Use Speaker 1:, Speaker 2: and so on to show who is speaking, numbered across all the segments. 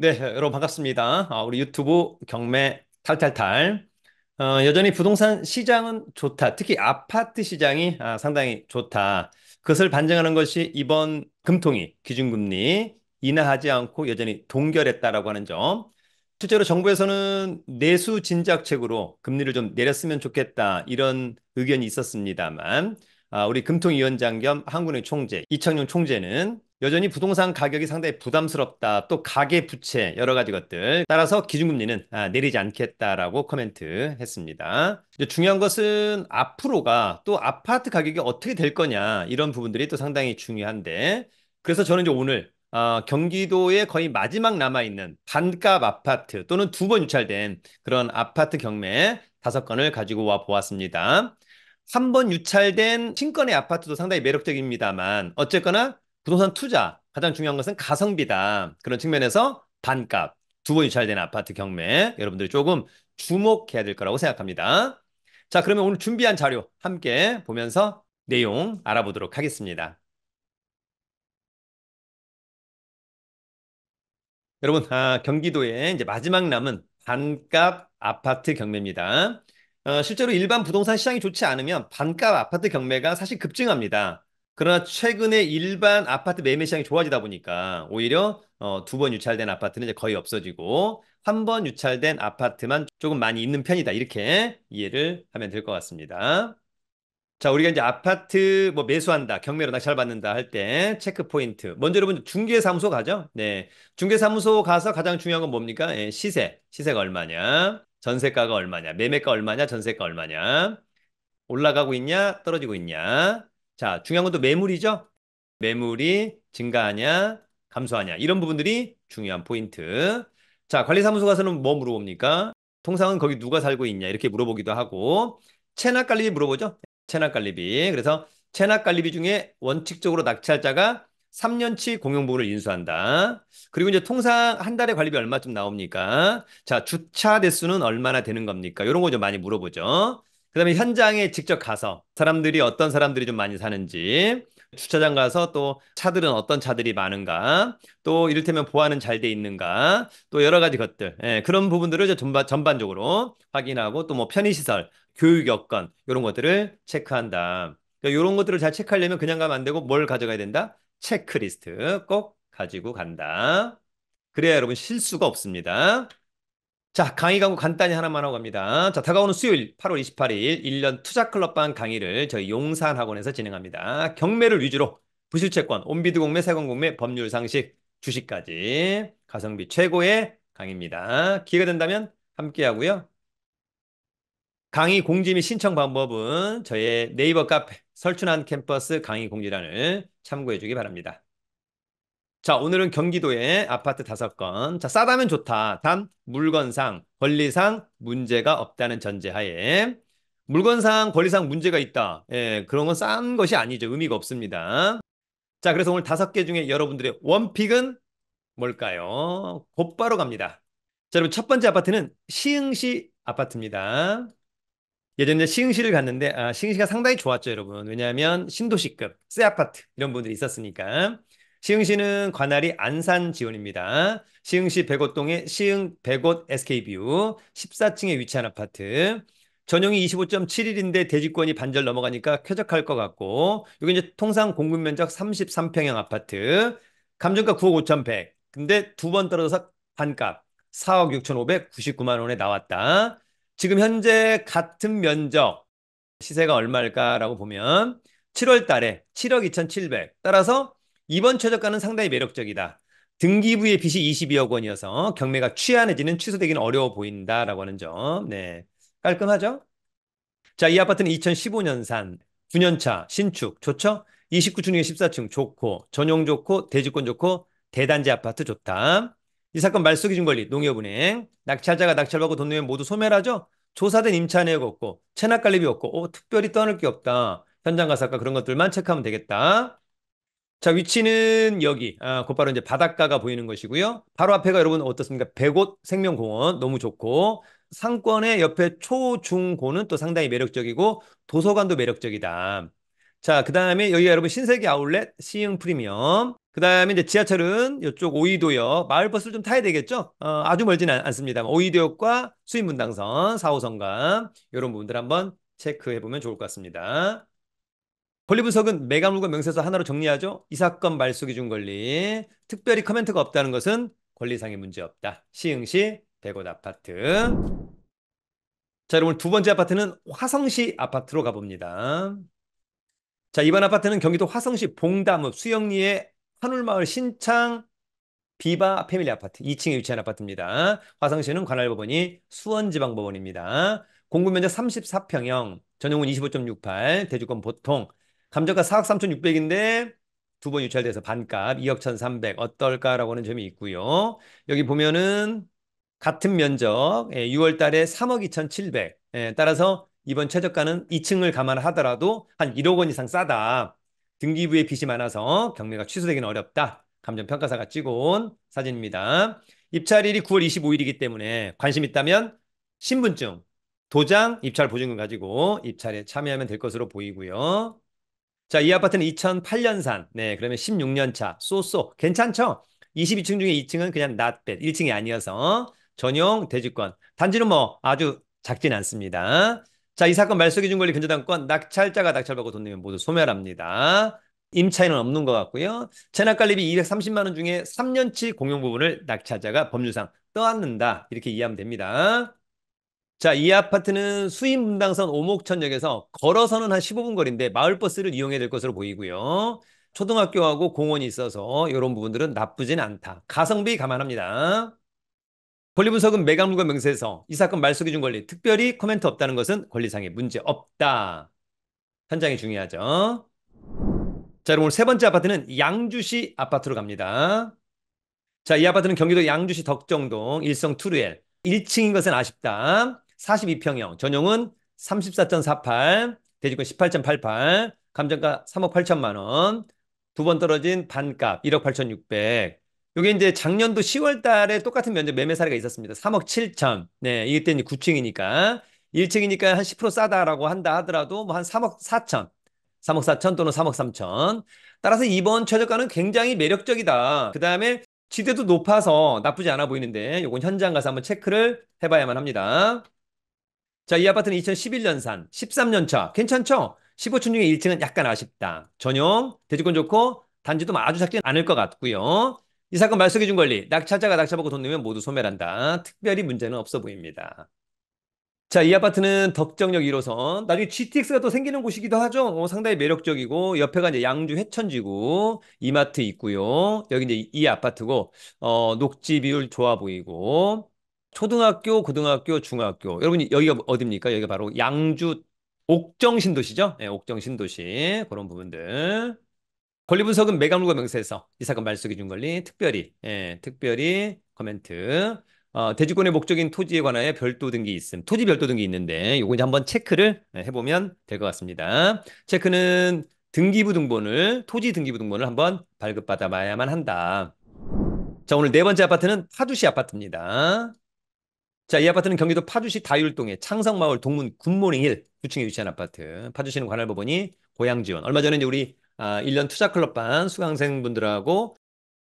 Speaker 1: 네, 여러분 반갑습니다. 우리 유튜브 경매 탈탈탈. 여전히 부동산 시장은 좋다. 특히 아파트 시장이 상당히 좋다. 그것을 반증하는 것이 이번 금통위 기준금리 인하하지 않고 여전히 동결했다라고 하는 점. 실제로 정부에서는 내수 진작책으로 금리를 좀 내렸으면 좋겠다 이런 의견이 있었습니다만 우리 금통위원장 겸 한국은행 총재 이창용 총재는 여전히 부동산 가격이 상당히 부담스럽다. 또 가계 부채 여러 가지 것들. 따라서 기준금리는 내리지 않겠다라고 코멘트 했습니다. 이제 중요한 것은 앞으로가 또 아파트 가격이 어떻게 될 거냐 이런 부분들이 또 상당히 중요한데 그래서 저는 이제 오늘 경기도에 거의 마지막 남아있는 반값 아파트 또는 두 번 유찰된 그런 아파트 경매 5건을 가지고 와 보았습니다. 한 번 유찰된 신건의 아파트도 상당히 매력적입니다만 어쨌거나 부동산 투자 가장 중요한 것은 가성비다. 그런 측면에서 반값 두 번 유찰된 아파트 경매 여러분들이 조금 주목해야 될 거라고 생각합니다. 자, 그러면 오늘 준비한 자료 함께 보면서 내용 알아보도록 하겠습니다. 여러분, 경기도에 이제 마지막 남은 반값 아파트 경매입니다. 실제로 일반 부동산 시장이 좋지 않으면 반값 아파트 경매가 사실 급증합니다. 그러나 최근에 일반 아파트 매매 시장이 좋아지다 보니까 오히려 두 번 유찰된 아파트는 이제 거의 없어지고 한 번 유찰된 아파트만 조금 많이 있는 편이다. 이렇게 이해를 하면 될 것 같습니다. 자, 우리가 이제 아파트 뭐 매수한다, 경매로 낙찰 받는다 할 때 체크 포인트. 먼저 여러분 중개사무소 가죠? 네. 중개사무소 가서 가장 중요한 건 뭡니까? 예, 시세. 시세가 얼마냐? 전세가가 얼마냐? 매매가 얼마냐? 전세가 얼마냐? 올라가고 있냐? 떨어지고 있냐? 자, 중요한 건 또 매물이죠? 매물이 증가하냐? 감소하냐? 이런 부분들이 중요한 포인트. 자, 관리사무소 가서는 뭐 물어봅니까? 통상은 거기 누가 살고 있냐? 이렇게 물어보기도 하고 체납관리 물어보죠? 체납관리비. 그래서 체납관리비 중에 원칙적으로 낙찰자가 3년치 공용보험을 인수한다. 그리고 이제 통상 한 달에 관리비 얼마쯤 나옵니까? 자, 주차 대수는 얼마나 되는 겁니까? 이런 거 좀 많이 물어보죠. 그다음에 현장에 직접 가서 사람들이 어떤 사람들이 좀 많이 사는지, 주차장 가서 또 차들은 어떤 차들이 많은가, 또 이를테면 보안은 잘 돼 있는가, 또 여러 가지 것들, 예, 그런 부분들을 이제 전반적으로 확인하고 또 뭐 편의시설, 교육 여건 이런 것들을 체크한다. 그러니까 이런 것들을 잘 체크하려면 그냥 가면 안 되고 뭘 가져가야 된다? 체크리스트 꼭 가지고 간다. 그래야 여러분 실수가 없습니다. 자, 강의 광고 간단히 하나만 하고 갑니다. 자, 다가오는 수요일 8월 28일 1년 투자클럽반 강의를 저희 용산학원에서 진행합니다. 경매를 위주로 부실채권, 온비드 공매, 세관 공매, 법률 상식, 주식까지 가성비 최고의 강의입니다. 기회가 된다면 함께 하고요. 강의 공지 및 신청 방법은 저의 네이버 카페 설춘한 캠퍼스 강의 공지란을 참고해 주기 바랍니다. 자, 오늘은 경기도의 아파트 5건. 자, 싸다면 좋다. 단, 물건상, 권리상 문제가 없다는 전제하에. 물건상, 권리상 문제가 있다. 예, 그런 건 싼 것이 아니죠. 의미가 없습니다. 자, 그래서 오늘 5개 중에 여러분들의 원픽은 뭘까요? 곧바로 갑니다. 자, 여러분, 첫 번째 아파트는 시흥시 아파트입니다. 예전에 시흥시를 갔는데 시흥시가 상당히 좋았죠, 여러분. 왜냐하면 신도시급, 새 아파트 이런 분들이 있었으니까. 시흥시는 관할이 안산 지원입니다. 시흥시 백오동의 시흥 백옷 SK뷰 14층에 위치한 아파트. 전용이 25.7일인데 대지권이 반절 넘어가니까 쾌적할 것 같고 여기 이제 통상 공급 면적 33평형 아파트. 감정가 9억 5,100. 근데 두 번 떨어져서 반값 4억 6,599만 원에 나왔다. 지금 현재 같은 면적 시세가 얼마일까라고 보면 7월 달에 7억 2,700. 따라서 이번 최저가는 상당히 매력적이다. 등기부의 빚이 22억 원이어서 경매가 취한해지는 취소되기는 어려워 보인다라고 하는 점. 네. 깔끔하죠? 자, 이 아파트는 2015년산 9년차 신축 좋죠? 29층 중에 14층 좋고 전용 좋고 대지권 좋고 대단지 아파트 좋다. 이 사건 말소 기준 권리 농협은행 낙찰자가 낙찰받고 돈 내면 모두 소멸하죠? 조사된 임차 내역 없고 체납 관리비 없고 특별히 떠날 게 없다. 현장 가서 아까 그런 것들만 체크하면 되겠다. 자, 위치는 여기 곧바로 이제 바닷가가 보이는 것이고요. 바로 앞에가 여러분 어떻습니까? 백옷 생명공원 너무 좋고 상권의 옆에 초, 중, 고는 또 상당히 매력적이고 도서관도 매력적이다. 자, 그 다음에 여기가 여러분 신세계 아울렛 시흥 프리미엄. 그 다음에 이제 지하철은 이쪽 오이도역 마을버스를 좀 타야 되겠죠? 아주 멀지는 않습니다. 오이도역과 수인분당선 4호선과 이런 부분들 한번 체크해 보면 좋을 것 같습니다. 권리 분석은 매각물과 명세서 하나로 정리하죠. 이 사건 말소 기준 권리. 특별히 커멘트가 없다는 것은 권리상의 문제 없다. 시흥시 100호 아파트. 자, 여러분 두 번째 아파트는 화성시 아파트로 가봅니다. 자, 이번 아파트는 경기도 화성시 봉담읍 수영리의 한울마을 신창 비바 패밀리 아파트 2층에 위치한 아파트입니다. 화성시는 관할법원이 수원지방법원입니다. 공급면적 34평형, 전용은 25.68, 대주권 보통, 감정가 4억 3,600인데 두 번 유찰돼서 반값 2억 1,300 어떨까라고 하는 점이 있고요. 여기 보면은 같은 면적 6월 달에 3억 2,700 따라서 이번 최저가는 2층을 감안하더라도 한 1억 원 이상 싸다. 등기부에 빚이 많아서 경매가 취소되기는 어렵다. 감정평가사가 찍어온 사진입니다. 입찰일이 9월 25일이기 때문에 관심 있다면 신분증, 도장, 입찰 보증금 가지고 입찰에 참여하면 될 것으로 보이고요. 자, 이 아파트는 2008년산. 네, 그러면 16년 차. 쏘쏘. 괜찮죠? 22층 중에 2층은 그냥 not bad. 1층이 아니어서 전용 대지권. 단지는 뭐 아주 작진 않습니다. 자, 이 사건 말소 기준 권리 근저당권 낙찰자가 낙찰받고 돈 내면 모두 소멸합니다. 임차인은 없는 것 같고요. 체납관리비 230만 원 중에 3년치 공용 부분을 낙찰자가 법률상 떠안는다. 이렇게 이해하면 됩니다. 자, 이 아파트는 수인분당선 오목천역에서 걸어서는 한 15분 거리인데 마을버스를 이용해야 될 것으로 보이고요. 초등학교하고 공원이 있어서 이런 부분들은 나쁘진 않다. 가성비 감안합니다. 권리분석은 매각물과 명세서, 이 사건 말소 기준 권리, 특별히 코멘트 없다는 것은 권리상의 문제 없다. 현장이 중요하죠. 자, 여러분 세 번째 아파트는 양주시 아파트로 갑니다. 자, 이 아파트는 경기도 양주시 덕정동 일성 투르엘 1층인 것은 아쉽다. 42평형, 전용은 34.48, 대지권 18.88, 감정가 3억 8천만 원, 두 번 떨어진 반값 1억 8,600. 이게 이제 작년도 10월 달에 똑같은 면적 매매 사례가 있었습니다. 3억 7천. 네, 이때 이제 9층이니까 1층이니까 한 10% 싸다라고 한다 하더라도 뭐 한 3억 4천, 3억 4천 또는 3억 3천. 따라서 이번 최저가는 굉장히 매력적이다. 그 다음에 지대도 높아서 나쁘지 않아 보이는데 이건 현장 가서 한번 체크를 해봐야만 합니다. 자, 이 아파트는 2011년산 13년 차 괜찮죠? 15층 중에 1층은 약간 아쉽다. 전용 대지권 좋고 단지도 아주 작지 않을 것 같고요. 이 사건 말소 기준 권리 낙찰자가 낙찰받고 돈 내면 모두 소멸한다. 특별히 문제는 없어 보입니다. 자, 이 아파트는 덕정역 1호선. 나중에 GTX가 또 생기는 곳이기도 하죠. 상당히 매력적이고, 옆에가 이제 양주 회천지구, 이마트 있고요. 여기 이제 이 아파트고, 녹지 비율 좋아 보이고, 초등학교, 고등학교, 중학교. 여러분, 여기가 어딥니까? 여기가 바로 양주 옥정 신도시죠? 네, 옥정 신도시. 그런 부분들. 권리 분석은 매각물과 명세서 이 사건 말소 기준 권리 특별히 코멘트 대지권의 목적인 토지에 관하여 별도 등기 있음 토지 별도 등기 있는데 요거 이제 한번 체크를 해보면 될 것 같습니다. 체크는 등기부 등본을 토지 등기부 등본을 한번 발급받아 봐야만 한다. 자, 오늘 네 번째 아파트는 파주시 아파트입니다. 자, 이 아파트는 경기도 파주시 다율동의 창성마을 동문 굿모닝 힐 9층에 위치한 아파트. 파주시는 관할법원이 고향 지원. 얼마 전에 이제 우리 1년 투자클럽반 수강생분들하고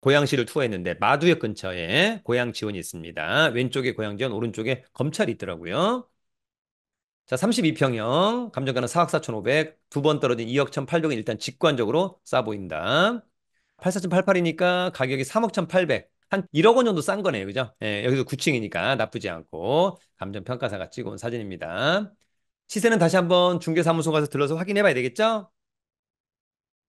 Speaker 1: 고양시를 투어했는데 마두역 근처에 고향 지원이 있습니다. 왼쪽에 고향 지원, 오른쪽에 검찰이 있더라고요. 자, 32평형, 감정가는 4억 4,500, 두 번 떨어진 2억 1,800은 일단 직관적으로 싸 보인다. 84.88이니까 가격이 3억 1,800. 한 1억 원 정도 싼 거네요. 그죠? 예, 여기도 9층이니까 나쁘지 않고 감정평가사가 찍어온 사진입니다. 시세는 다시 한번 중개사무소 가서 들러서 확인해 봐야 되겠죠?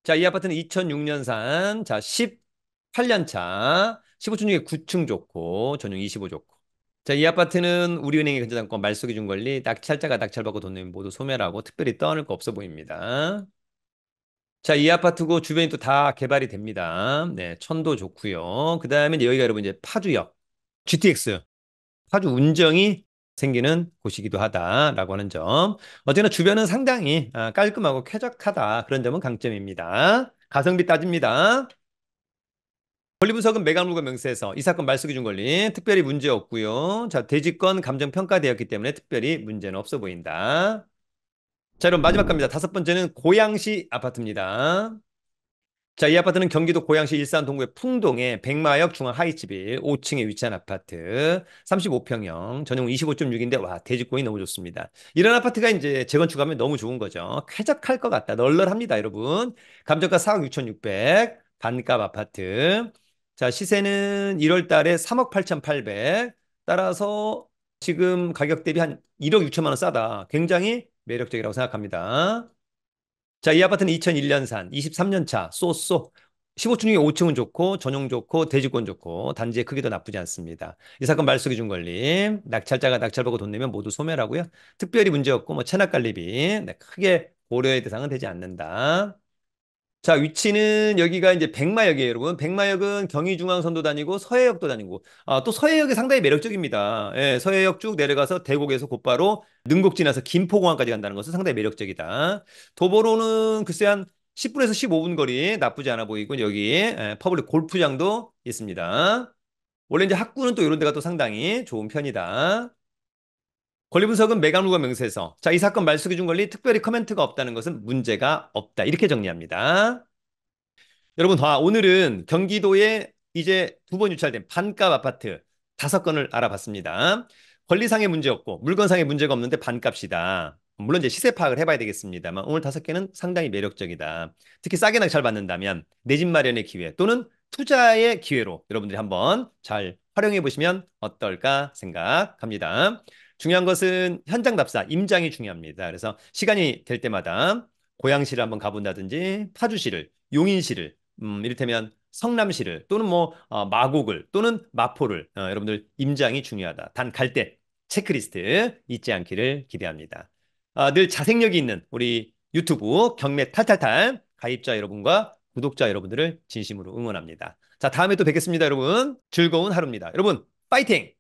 Speaker 1: 자, 이 아파트는 2006년산, 자, 18년 차, 15층 중에 9층 좋고, 전용 25 좋고. 자, 이 아파트는 우리은행의 근저당권 말소 기준 권리, 낙찰자가 낙찰받고 돈 내면 모두 소멸하고 특별히 떠안을 거 없어 보입니다. 자, 이 아파트고 주변이 또 다 개발이 됩니다. 네, 천도 좋고요. 그 다음에 여기가 여러분 이제 파주역, GTX, 파주 운정이 생기는 곳이기도 하다라고 하는 점. 어쨌거나 주변은 상당히 깔끔하고 쾌적하다. 그런 점은 강점입니다. 가성비 따집니다. 권리 분석은 매각물과 명세서 이 사건 말소 기준 권리 특별히 문제 없고요. 자, 대지권 감정 평가되었기 때문에 특별히 문제는 없어 보인다. 자, 여러분 마지막 갑니다. 다섯 번째는 고양시 아파트입니다. 자, 이 아파트는 경기도 고양시 일산 동구의 풍동에 백마역 중앙 하이츠빌 5층에 위치한 아파트 35평형 전용 25.6인데 와 대지권이 너무 좋습니다. 이런 아파트가 이제 재건축하면 너무 좋은 거죠. 쾌적할 것 같다. 널널합니다, 여러분. 감정가 4억 6,600 반값 아파트. 자, 시세는 1월 달에 3억 8,800. 따라서 지금 가격 대비 한 1억 6천만 원 싸다. 굉장히 매력적이라고 생각합니다. 자, 이 아파트는 2001년산, 23년 차, 쏘쏘. 15층 중에 5층은 좋고, 전용 좋고, 대지권 좋고, 단지의 크기도 나쁘지 않습니다. 이 사건 말소 기준 걸림, 낙찰자가 낙찰 보고 돈 내면 모두 소멸하고요. 특별히 문제 없고, 뭐 체납 관리비, 네, 크게 고려의 대상은 되지 않는다. 자, 위치는 여기가 이제 백마역이에요, 여러분. 백마역은 경의중앙선도 다니고 서해역도 다니고, 또 서해역이 상당히 매력적입니다. 예, 서해역 쭉 내려가서 대곡에서 곧바로 능곡 지나서 김포공항까지 간다는 것은 상당히 매력적이다. 도보로는 글쎄 한 10분에서 15분 거리 나쁘지 않아 보이고, 여기 퍼블릭 골프장도 있습니다. 원래 이제 학구는 또 이런 데가 또 상당히 좋은 편이다. 권리 분석은 매각물과 명세서. 자, 이 사건 말소 기준 권리 특별히 커멘트가 없다는 것은 문제가 없다. 이렇게 정리합니다. 여러분, 오늘은 경기도에 이제 두 번 유찰된 반값 아파트 다섯 건을 알아봤습니다. 권리상의 문제 없고 물건상의 문제가 없는데 반값이다. 물론 이제 시세 파악을 해봐야 되겠습니다만 오늘 다섯 개는 상당히 매력적이다. 특히 싸게 낙찰받는다면 내 집 마련의 기회 또는 투자의 기회로 여러분들이 한번 잘 활용해 보시면 어떨까 생각합니다. 중요한 것은 현장 답사, 임장이 중요합니다. 그래서 시간이 될 때마다 고양시를 한번 가본다든지 파주시를, 용인시를 이를테면 성남시를 또는 뭐 마곡을 또는 마포를 여러분들 임장이 중요하다. 단 갈 때 체크리스트 잊지 않기를 기대합니다. 늘 자생력이 있는 우리 유튜브 경매 탈탈탈 가입자 여러분과 구독자 여러분들을 진심으로 응원합니다. 자, 다음에 또 뵙겠습니다, 여러분. 즐거운 하루입니다. 여러분, 파이팅!